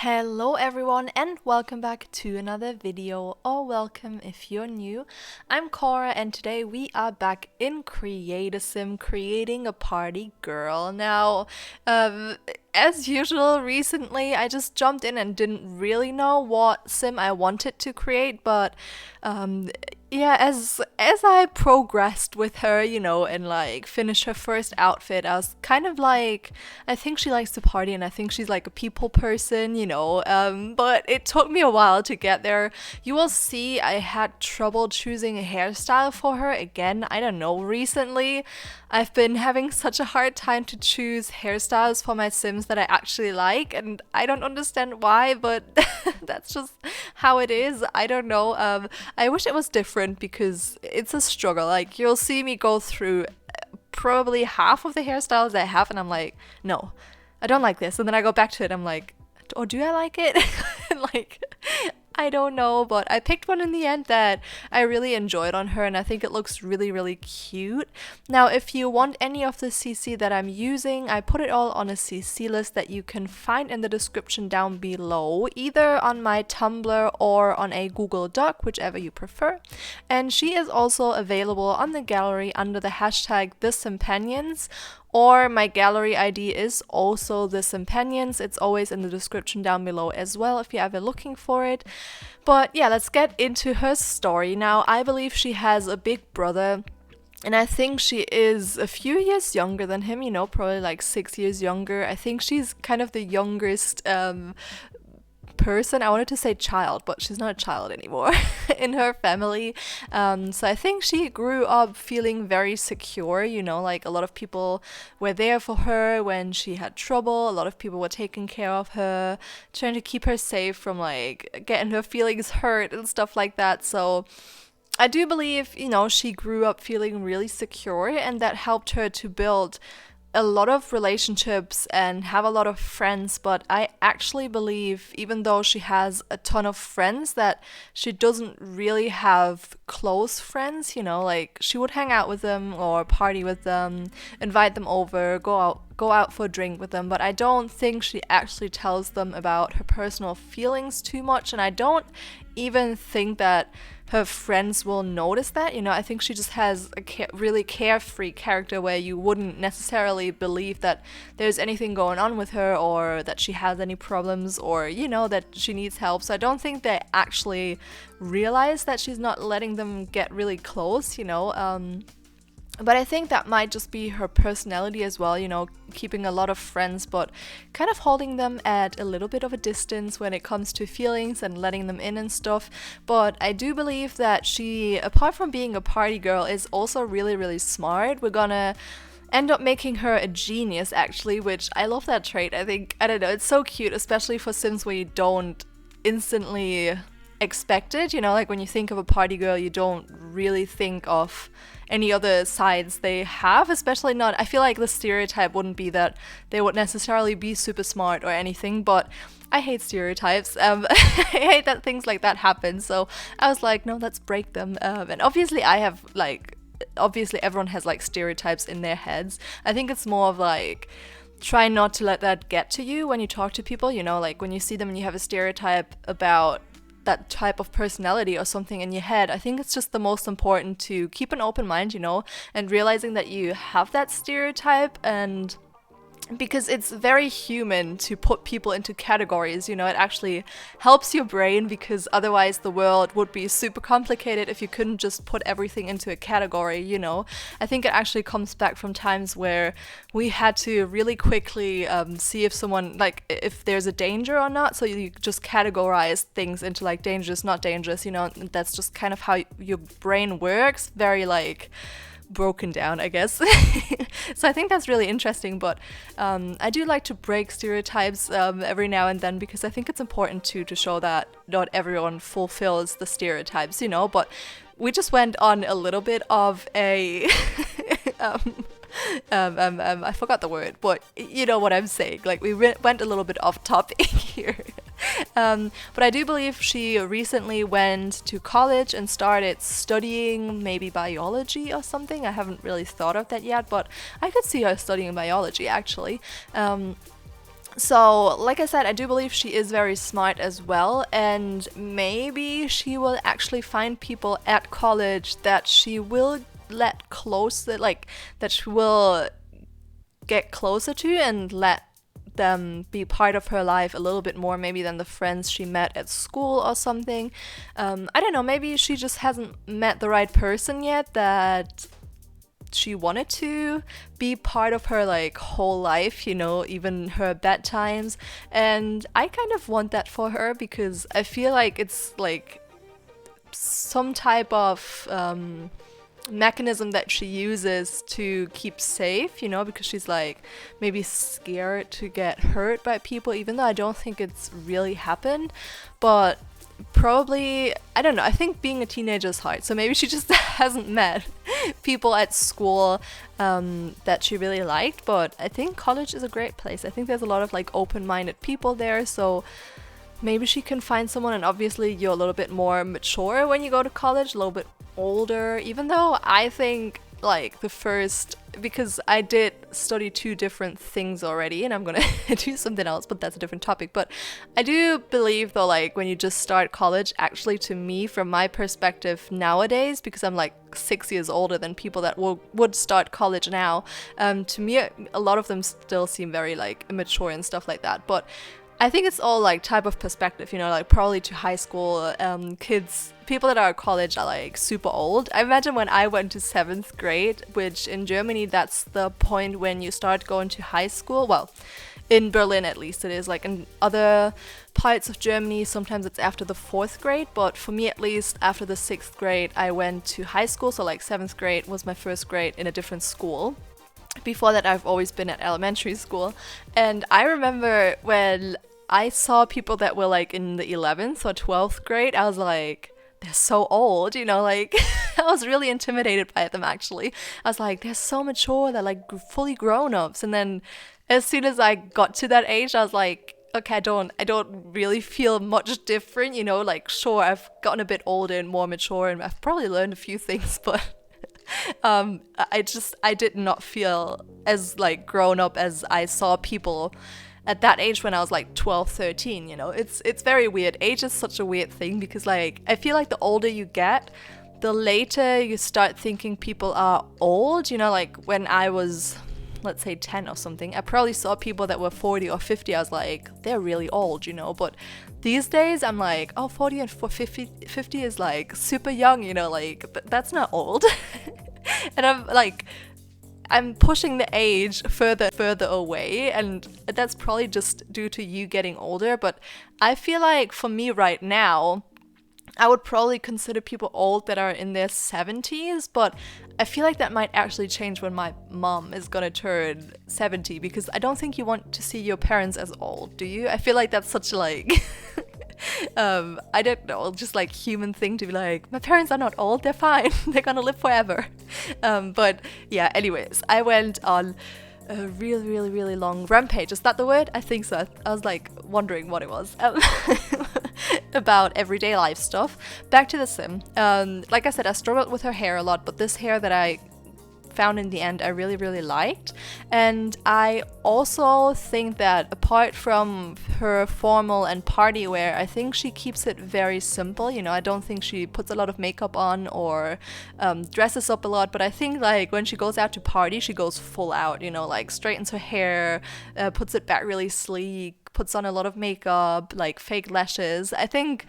Hello everyone and welcome back to another video, or welcome if you're new. I'm Cora and today we are back in Create a Sim, creating a party girl. Now, as usual recently I just jumped in and didn't really know what sim I wanted to create, but yeah, as I progressed with her, and like finished her first outfit, I was kind of like, I think she likes to party and I think she's like a people person, but it took me a while to get there. You will see I had trouble choosing a hairstyle for her again. I don't know, recently I've been having such a hard time to choose hairstyles for my Sims that I actually like, and I don't understand why, but that's just how it is. I don't know. I wish it was different because it's a struggle. Like, you'll see me go through probably half of the hairstyles I have, and I'm like, no, I don't like this. And then I go back to it, I'm like, oh, do I like it? And like, I don't know, but I picked one in the end that I really enjoyed on her, and I think it looks really, really cute. Now, if you want any of the CC that I'm using, I put it all on a CC list that you can find in the description down below, either on my Tumblr or on a Google Doc, whichever you prefer. And she is also available on the gallery under the hashtag TheSimPanions, or my gallery ID is also TheSimPanions. It's always in the description down below as well if you're ever looking for it. But yeah, let's get into her story. Now, I believe she has a big brother, and I think she is a few years younger than him, probably like 6 years younger. I think she's kind of the youngest person. I wanted to say child, but she's not a child anymore in her family. So I think she grew up feeling very secure, like a lot of people were there for her when she had trouble. A lot of people were taking care of her, trying to keep her safe from like getting her feelings hurt and stuff like that. So I do believe, she grew up feeling really secure, and that helped her to build a lot of relationships and have a lot of friends. But I actually believe, even though she has a ton of friends, that she doesn't really have close friends, like she would hang out with them or party with them, invite them over, go out for a drink with them, but I don't think she actually tells them about her personal feelings too much, and I don't even think that her friends will notice that. I think she just has a really carefree character where you wouldn't necessarily believe that there's anything going on with her, or that she has any problems, or that she needs help. So I don't think they actually realize that she's not letting them get really close, But I think that might just be her personality as well, keeping a lot of friends, but kind of holding them at a little bit of a distance when it comes to feelings and letting them in and stuff. But I do believe that she, apart from being a party girl, is also really, really smart. We're gonna end up making her a genius, actually, which I love that trait. I don't know, it's so cute, especially for Sims where you don't instantly expect it, like when you think of a party girl, you don't really think of any other sides they have, especially not, I feel like the stereotype wouldn't be that they would necessarily be super smart or anything, but I hate stereotypes. I hate that things like that happen, so I was like, no, let's break them. And obviously everyone has like stereotypes in their heads. I think it's more of like, try not to let that get to you when you talk to people, like when you see them and you have a stereotype about that type of personality or something in your head. I think it's just the most important to keep an open mind, and realizing that you have that stereotype, and because it's very human to put people into categories, it actually helps your brain, because otherwise the world would be super complicated if you couldn't just put everything into a category, I think it actually comes back from times where we had to really quickly see if someone, like, if there's a danger or not, so you just categorize things into like dangerous, not dangerous, and that's just kind of how your brain works, very like broken down, I guess. So I think that's really interesting, but I do like to break stereotypes every now and then, because I think it's important to show that not everyone fulfills the stereotypes, but we just went on a little bit of a I forgot the word, but you know what I'm saying, like we went a little bit off topic here. But I do believe she recently went to college and started studying maybe biology or something. I haven't really thought of that yet, but I could see her studying biology actually. So, like I said, I do believe she is very smart as well, and maybe she will actually find people at college that she will let closer, like, that she will get closer to and let them be part of her life a little bit more maybe than the friends she met at school or something. I don't know, maybe she just hasn't met the right person yet that she wanted to be part of her like whole life, you know, even her bad times. And I kind of want that for her because I feel like it's like some type of mechanism that she uses to keep safe, you know, because she's like maybe scared to get hurt by people, even though I don't think it's really happened. But probably, I don't know, I think being a teenager is hard, so maybe she just hasn't met people at school that she really liked. But I think college is a great place. I think there's a lot of like open-minded people there, so maybe she can find someone. And obviously you're a little bit more mature when you go to college, a little bit older, even though I think like the first, because I did study 2 different things already and I'm gonna do something else, but that's a different topic. But I do believe though, like when you just start college, actually to me, from my perspective nowadays, because I'm like 6 years older than people that would start college now, to me a lot of them still seem very like immature and stuff like that. But I think it's all like type of perspective, you know, like probably to high school kids, people that are at college are like super old. I imagine when I went to 7th grade, which in Germany, that's the point when you start going to high school. Well, in Berlin at least it is. Like in other parts of Germany, sometimes it's after the 4th grade. But for me at least, after the 6th grade, I went to high school. So like 7th grade was my first grade in a different school. Before that, I've always been at elementary school. And I remember when I saw people that were like in the 11th or 12th grade, I was like, they're so old, you know, like I was really intimidated by them actually. I was like, they're so mature, they're like fully grown-ups. And then as soon as I got to that age, I was like, okay, I don't really feel much different, you know, like sure, I've gotten a bit older and more mature and I've probably learned a few things, but I did not feel as like grown up as I saw people at that age when I was like 12, 13, you know. It's very weird. Age is such a weird thing because like I feel like the older you get, the later you start thinking people are old, you know. Like when I was, let's say 10 or something, I probably saw people that were 40 or 50. I was like, they're really old, you know. But these days I'm like, oh, 40 and 50 is like super young, you know, like that's not old. And I'm pushing the age further away, and that's probably just due to you getting older. But I feel like for me right now, I would probably consider people old that are in their 70s, but I feel like that might actually change when my mom is gonna turn 70, because I don't think you want to see your parents as old, do you? I feel like that's such like I don't know, just like human thing to be like, my parents are not old, they're fine, they're gonna live forever. But yeah, anyways, I went on a really long rampage. Is that the word? I think so. I was like wondering what it was. About everyday life stuff. Back to the sim. Like I said, I struggled with her hair a lot, but this hair that I found in the end I really liked. And I also think that apart from her formal and party wear, I think she keeps it very simple, you know. I don't think she puts a lot of makeup on or dresses up a lot, but I think like when she goes out to party, she goes full out, you know, like straightens her hair, puts it back really sleek, puts on a lot of makeup, like fake lashes. I think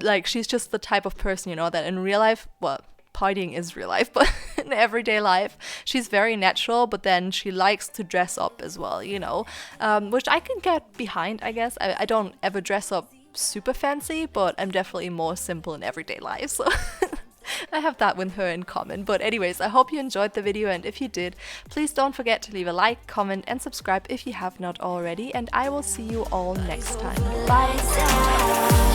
like she's just the type of person, you know, that in real life, well, partying is real life, but in everyday life, she's very natural, but then she likes to dress up as well, you know, which I can get behind, I guess. I don't ever dress up super fancy, but I'm definitely more simple in everyday life, so I have that with her in common. But anyways, I hope you enjoyed the video, and if you did, please don't forget to leave a like, comment, and subscribe if you have not already, and I will see you all next time. Bye!